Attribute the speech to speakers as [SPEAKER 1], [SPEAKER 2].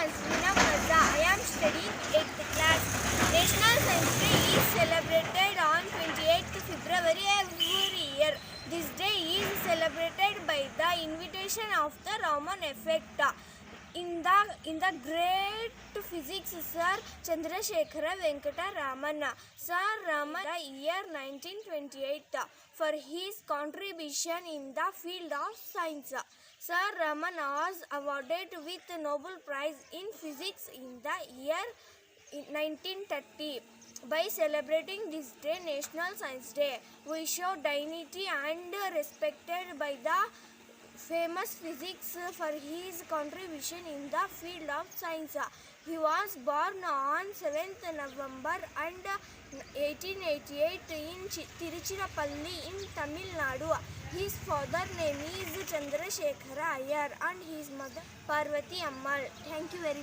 [SPEAKER 1] Munazza. I am studying 8th class. National Science Day is celebrated on 28th February every year. This day is celebrated by the invitation of the Raman effect. In the great physics Sir Chandrasekhara Venkata Raman. Sir Raman the year 1928 for his contribution in the field of science. Sir Raman was awarded with Nobel Prize in Physics in the year 1930. By celebrating this day, National Science Day, we show dignity and respected by the famous physics for his contribution in the field of science. He was born on 7th November and 1888 in Tiruchirappalli in Tamil Nadu. His father name is Chandrasekhara Iyer and his mother Parvati Ammal. Thank you very much.